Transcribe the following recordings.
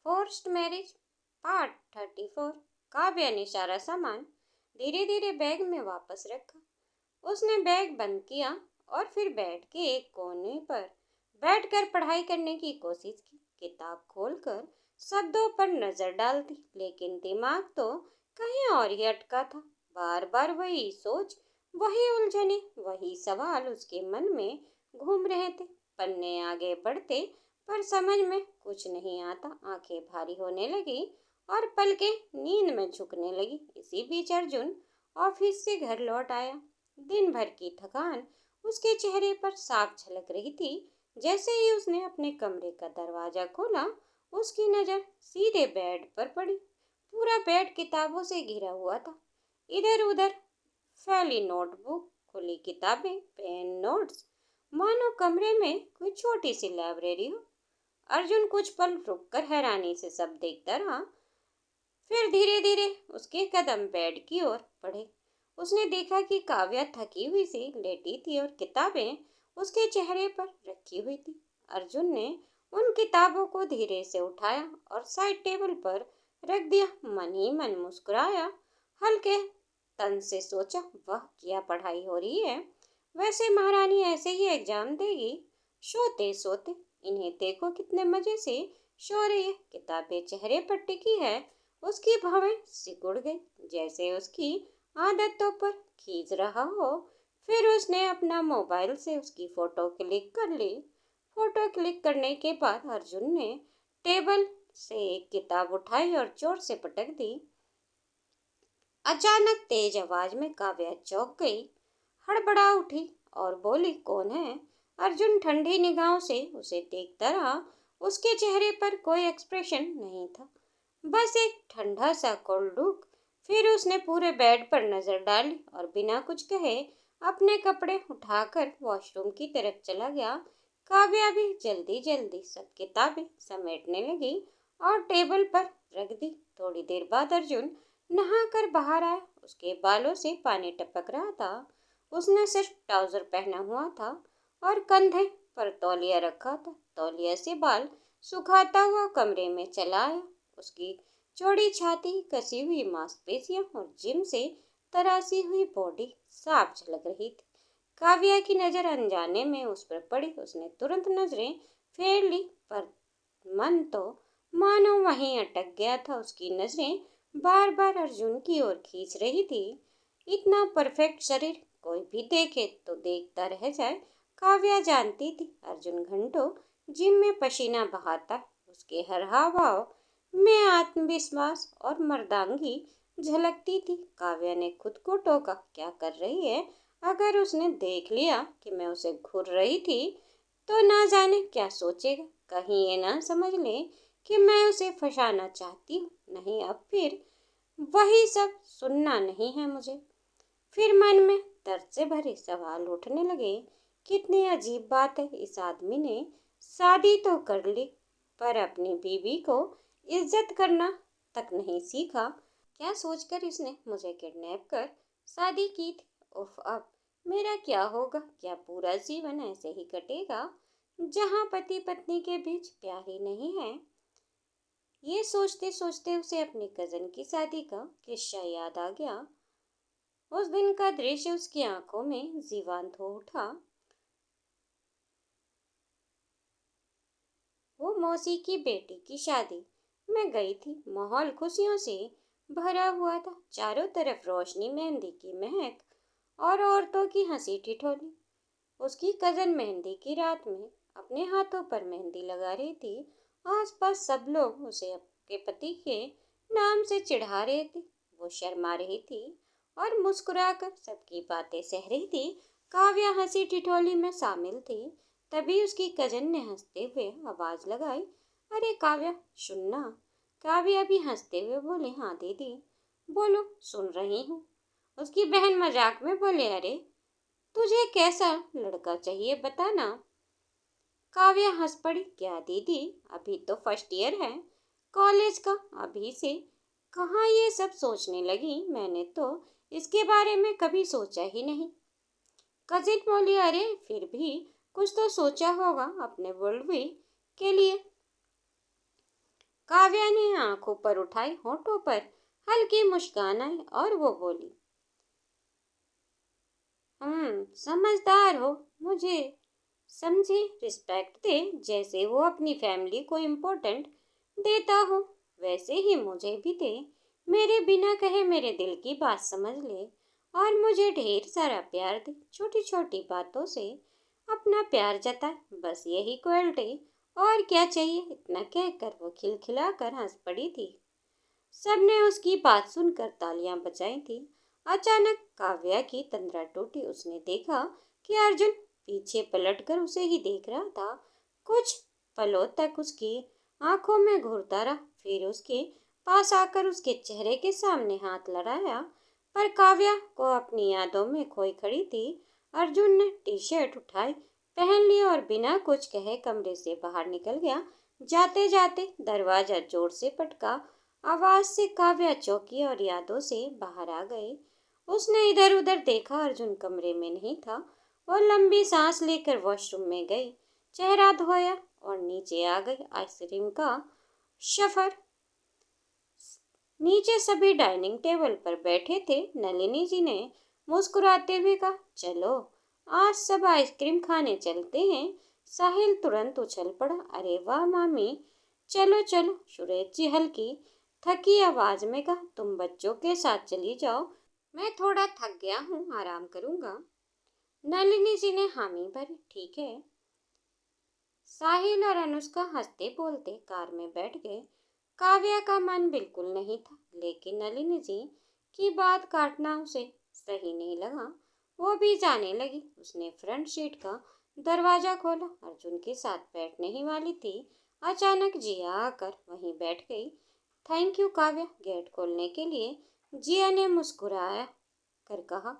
Forced marriage part 34। Kavya ने सारा सामान धीरे धीरे बैग में वापस रखा। उसने बैग बंद किया और फिर बेड के एक कोने पर बैठकर पढ़ाई करने की कोशिश की। किताब खोलकर शब्दों पर नजर डालती, लेकिन दिमाग तो कहीं और ही अटका था। बार बार वही सोच, वही उलझने, वही सवाल उसके मन में घूम रहे थे। पन्ने आगे बढ़ते पर समझ में कुछ नहीं आता। आंखें भारी होने लगी और पलकें नींद में झुकने लगी। इसी बीच अर्जुन ऑफिस से घर लौट आया। दिन भर की थकान उसके चेहरे पर साफ झलक रही थी। जैसे ही उसने अपने कमरे का दरवाजा खोला, उसकी नजर सीधे बेड पर पड़ी। पूरा बेड किताबों से घिरा हुआ था। इधर उधर फैली नोटबुक, खुली किताबें, पेन, नोट्स, मानो कमरे में कोई छोटी सी लाइब्रेरी हो। अर्जुन कुछ पल रुककर हैरानी से सब देखता रहा। फिर धीरे धीरे उसके कदम बेड की ओर बढ़े। उसने देखा कि काव्या थकी हुई सी लेटी थी और किताबें उसके चेहरे पर रखी हुई थी। अर्जुन ने उन किताबों को धीरे से उठाया और साइड टेबल पर रख दिया। मन ही मन मुस्कुराया। हल्के तन से सोचा, वह क्या पढ़ाई हो रही है। वैसे महारानी ऐसे ही एग्जाम देगी, सोते सोते। इन्हें देखो कितने मजे से सो रही है। किताबें चेहरे पर टिकी है। उसकी भवें सिकुड़ गई, जैसे उसकी आदतों पर खींच रहा हो। फिर उसने अपना मोबाइल से उसकी फोटो क्लिक कर ली। फोटो क्लिक करने के बाद अर्जुन ने टेबल से एक किताब उठाई और जोर से पटक दी। अचानक तेज आवाज में काव्या चौंक गई, हड़बड़ा उठी और बोली, कौन है? अर्जुन ठंडी निगाहों से उसे देखता रहा। उसके चेहरे पर कोई एक्सप्रेशन नहीं था, बस एक ठंडा सा कोल्ड लुक। फिर उसने पूरे बेड पर नजर डाली और बिना कुछ कहे अपने कपड़े उठाकर वॉशरूम की तरफ चला गया। काव्या भी जल्दी जल्दी सब किताबें समेटने लगी और टेबल पर रख दी। थोड़ी देर बाद अर्जुन नहाकर बाहर आया। उसके बालों से पानी टपक रहा था। उसने सिर्फ ट्राउजर पहना हुआ था और कंधे पर तौलिया रखा था। तौलिया से बाल सुखाता हुआ कमरे में चला आया। उसकी चौड़ी छाती, कसी हुई मांसपेशियां और जिम से तरासी हुई बॉडी साफ झलक रही थी। काव्या की नजर अनजाने में उस पर पड़ी। उसने तुरंत नजरें फेर ली, पर मन तो मानो वहीं अटक गया था। उसकी नजरें बार बार अर्जुन की ओर खींच रही थी। इतना परफेक्ट शरीर कोई भी देखे तो देखता रह जाए। काव्या जानती थी अर्जुन घंटों जिम में पसीना बहाता। उसके हर हाव भाव में आत्मविश्वास और मर्दांगी झलकती थी। काव्या ने खुद को टोका, क्या कर रही है? अगर उसने देख लिया कि मैं उसे घूर रही थी तो ना जाने क्या सोचेगा। कहीं ये ना समझ ले कि मैं उसे फंसाना चाहती हूँ। नहीं, अब फिर वही सब सुनना नहीं है मुझे। फिर मन में दर्द से भरे सवाल उठने लगे। कितनी अजीब बात है, इस आदमी ने शादी तो कर ली पर अपनी बीवी को इज्जत करना तक नहीं सीखा। क्या सोचकर इसने मुझे किडनैप कर शादी की थी? उफ, अब मेरा क्या होगा? क्या पूरा जीवन ऐसे ही कटेगा जहाँ पति पत्नी के बीच प्यार ही नहीं है? ये सोचते सोचते उसे अपनी कजन की शादी का किस्सा याद आ गया। उस दिन का दृश्य उसकी आंखों में जीवंत हो उठा। वो मौसी की बेटी की शादी में गई थी। माहौल खुशियों से भरा हुआ था। चारों तरफ रोशनी, मेहंदी की महक और औरतों की हंसी ठिठोली। उसकी कजन मेहंदी की रात में अपने हाथों पर मेहंदी लगा रही थी। आसपास सब लोग उसे अपने पति के नाम से चिढ़ा रहे थे। वो शर्मा रही थी और मुस्कुराकर सबकी बातें सह रही थी। काव्या हंसी ठिठोली में शामिल थी। तभी उसकी कजन ने हंसते हुए आवाज लगाई, अरे काव्या, सुनना। काव्या भी हंसते हुए बोले, हाँ दीदी, बोलो, सुन रही हूँ। उसकी बहन मजाक में बोले, अरे तुझे कैसा लड़का चाहिए बताना। काव्या हंस पड़ी, क्या दीदी, अभी तो फर्स्ट ईयर है कॉलेज का, अभी से कहाँ ये सब सोचने लगी? मैंने तो इसके बारे में कभी सोचा ही नहीं। कजिन बोली, अरे फिर भी कुछ तो सोचा होगा अपने वर्ल्ड के लिए। काव्या ने आंख ऊपर उठाई, होठों पर हल्की मुस्कान आई और वो बोली, समझदार हो, मुझे समझे, रिस्पेक्ट दे, जैसे वो अपनी फैमिली को इम्पोर्टेंट देता हो वैसे ही मुझे भी दे। मेरे बिना कहे मेरे दिल की बात समझ ले और मुझे ढेर सारा प्यार दे। छोटी छोटी बातों से अपना प्यार जताए, बस यही क्वालिटी, और क्या चाहिए। इतना कहकर वो खिलखिलाकर हंस पड़ी थी। सबने उसकी बात सुनकर तालियां बजाई थी। अचानक काव्या की तंद्रा टूटी। उसने देखा कि अर्जुन पीछे पलटकर उसे ही देख रहा था। कुछ पलों तक उसकी आंखों में घूरता रहा, फिर उसके पास आकर उसके चेहरे के सामने हाथ लड़ाया। पर काव्या को अपनी यादों में खोई खड़ी थी। अर्जुन ने टी शर्ट उठाई, पहन ली और बिना कुछ कहे कमरे से बाहर निकल गया। जाते जाते दरवाजा जोर से पटका। आवाज से काव्या चौंकी और यादों से बाहर आ गई। उसने इधर उधर देखा, अर्जुन कमरे में नहीं था। वो लंबी सांस लेकर वॉशरूम में गई, चेहरा धोया और नीचे आ गई। आइसक्रीम का सफर। नीचे सभी डाइनिंग टेबल पर बैठे थे। नलिनी जी ने मुस्कुराते हुए कहा, चलो आज सब आइसक्रीम खाने चलते हैं। साहिल तुरंत उछल पड़ा, अरे वाह मामी, चलो चलो। सुरेश जी हल्की थकी आवाज में कहा, तुम बच्चों के साथ चली जाओ, मैं थोड़ा थक गया हूँ, आराम करूंगा। नलिनी जी ने हामी भरी, ठीक है। साहिल और अनुष्का हंसते बोलते कार में बैठ गए। काव्या का मन बिल्कुल नहीं था, लेकिन नलिनी जी की बात काटना उसे सही नहीं लगा। वो भी जाने लगी। उसने फ्रंट सीट का दरवाजा खोला। अर्जुन के साथ बैठने ही वाली थी, अचानक जिया आकर वहीं बैठ गई। थैंक यू काव्या, गेट खोलने के लिए। जिया ने मुस्कुराया कर कहा।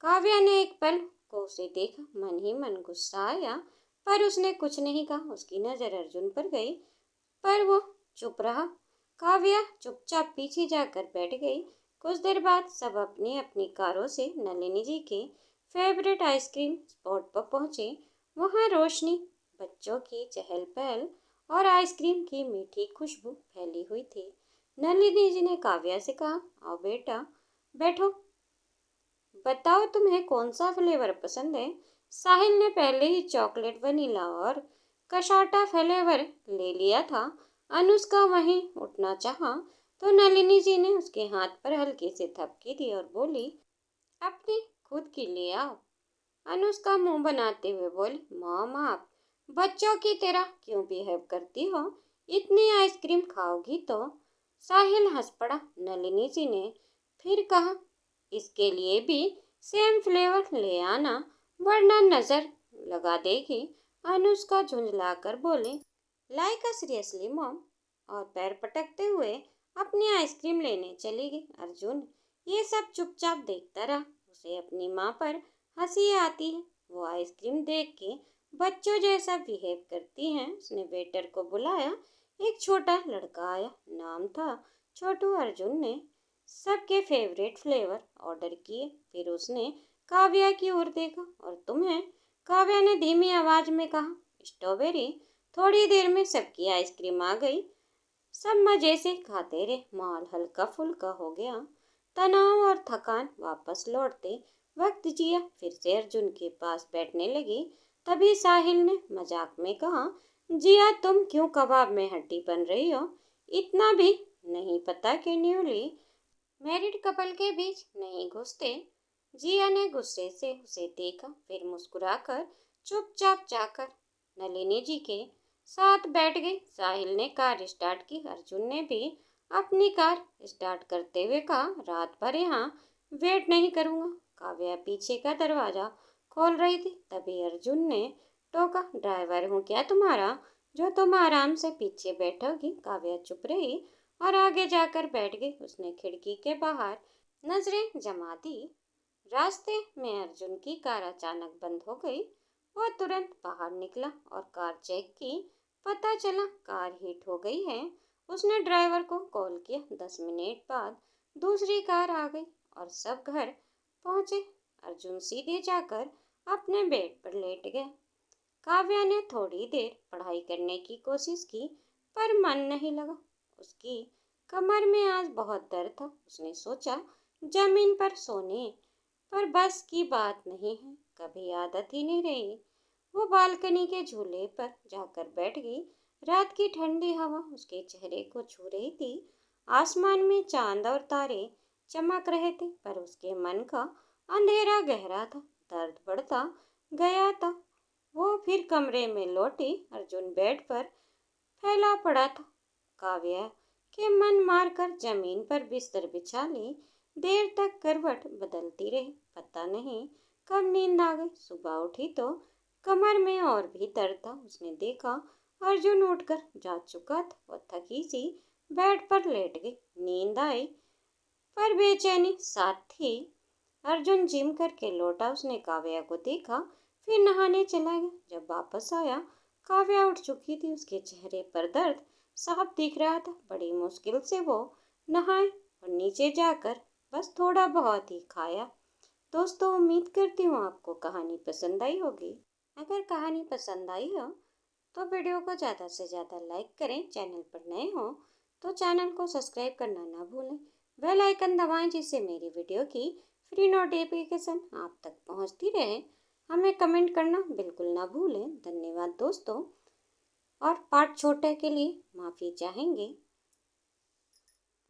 काव्या ने एक पल को उसे देखा, मन ही मन गुस्सा आया, पर उसने कुछ नहीं कहा। उसकी नजर अर्जुन पर गई, पर वो चुप रहा। काव्या चुपचाप पीछे जाकर बैठ गई। कुछ देर बाद सब अपनी अपनी कारों से नलिनी जी के फेवरेट आइसक्रीम स्पॉट पर पहुंचे। वहां रोशनी, बच्चों की चहल पहल और आइसक्रीम की मीठी खुशबू फैली हुई थी। नलिनी जी ने काव्या से कहा, आओ बेटा, बैठो, बताओ तुम्हें कौन सा फ्लेवर पसंद है। साहिल ने पहले ही चॉकलेट, वनीला और कशाटा फ्लेवर ले लिया था। अनुष्का वहीं उठना चाहा तो नलिनी जी ने उसके हाथ पर हल्की से थपकी दी और बोली, अपनी खुद की ले आओ। अनुष्का मुंह बनाते हुए बोली, मॉम आप बच्चों की तरह क्यों बिहेव करती हो, इतनी आइसक्रीम खाओगी तो। साहिल हंस पड़ा। नलिनी जी ने फिर कहा, इसके लिए भी सेम फ्लेवर ले आना, वरना नजर लगा देगी। अनुष्का झुंझलाकर बोले, लाइक अ सीरियसली मॉम, और पैर पटकते हुए अपनी आइसक्रीम लेने चली गई। अर्जुन ये सब चुपचाप देखता रहा। उसे अपनी माँ पर हंसी आती है, वो आइसक्रीम देख के बच्चों जैसा बिहेव करती हैं। उसने वेटर को बुलाया। एक छोटा लड़का आया, नाम था छोटू। अर्जुन ने सबके फेवरेट फ्लेवर ऑर्डर किए। फिर उसने काव्या की ओर देखा, और तुम्हें? काव्या ने धीमी आवाज में कहा, स्ट्रॉबेरी। थोड़ी देर में सबकी आइसक्रीम आ गई। सब मजे से खाते रहे। माहौल हल्का फुल्का हो गया। तनाव और थकान वापस लौटते वक्त जिया फिर से अर्जुन के पास बैठने लगी। तभी साहिल ने मजाक में कहा, जिया तुम क्यों कबाब में हड्डी बन रही हो? इतना भी नहीं पता कि न्यूली मैरिड कपल के बीच नहीं घुसते। जिया ने गुस्से से उसे देखा, फिर मुस्कुराकर चुपचाप जाकर नलिनी जी के साथ बैठ गई। साहिल ने कार स्टार्ट की। अर्जुन ने भी अपनी कार स्टार्ट करते हुए कहा, रात भर यहाँ वेट नहीं करूँगा। काव्या पीछे का दरवाजा खोल रही थी, तभी अर्जुन ने टोका, ड्राइवर हूँ क्या तुम्हारा जो तुम आराम से पीछे बैठोगी। काव्या चुप रही और आगे जाकर बैठ गई। उसने खिड़की के बाहर नजरें जमा दी। रास्ते में अर्जुन की कार अचानक बंद हो गई। वह तुरंत बाहर निकला और कार चेक की। पता चला कार हीट हो गई है। उसने ड्राइवर को कॉल किया। 10 मिनट बाद दूसरी कार आ गई और सब घर पहुंचे। अर्जुन सीधे जाकर अपने बेड पर लेट गया। काव्या ने थोड़ी देर पढ़ाई करने की कोशिश की, पर मन नहीं लगा। उसकी कमर में आज बहुत दर्द था। उसने सोचा जमीन पर सोने पर बस की बात नहीं है, कभी आदत ही नहीं रही। वो बालकनी के झूले पर जाकर बैठ गई। रात की ठंडी हवा उसके चेहरे को छू रही थी। आसमान में चांद और तारे चमक रहे थे, पर उसके मन का अंधेरा गहरा था। दर्द बढ़ता गया था। वो फिर कमरे में लौटी। अर्जुन बेड पर फैला पड़ा था। काव्या के मन मारकर जमीन पर बिस्तर बिछा ली। देर तक करवट बदलती रही। पता नहीं कब नींद आ गई। सुबह उठी तो कमर में और भी दर्द था। उसने देखा अर्जुन उठकर जा चुका था। वह थकी सी बेड पर लेट गई। नींद आई पर बेचैनी साथ थी। अर्जुन जिम करके लौटा। उसने काव्या को देखा, फिर नहाने चला गया। जब वापस आया, काव्या उठ चुकी थी। उसके चेहरे पर दर्द साफ दिख रहा था। बड़ी मुश्किल से वो नहाए और नीचे जाकर बस थोड़ा बहुत ही खाया। दोस्तों, उम्मीद करती हूँ आपको कहानी पसंद आई होगी। अगर कहानी पसंद आई हो तो वीडियो को ज़्यादा से ज़्यादा लाइक करें। चैनल पर नए हो तो चैनल को सब्सक्राइब करना ना भूलें। बेल आइकन दबाएं जिससे मेरी वीडियो की फ्री नोटिफिकेशन आप तक पहुंचती रहे। हमें कमेंट करना बिल्कुल ना भूलें। धन्यवाद दोस्तों। और पार्ट छोटे के लिए माफ़ी चाहेंगे।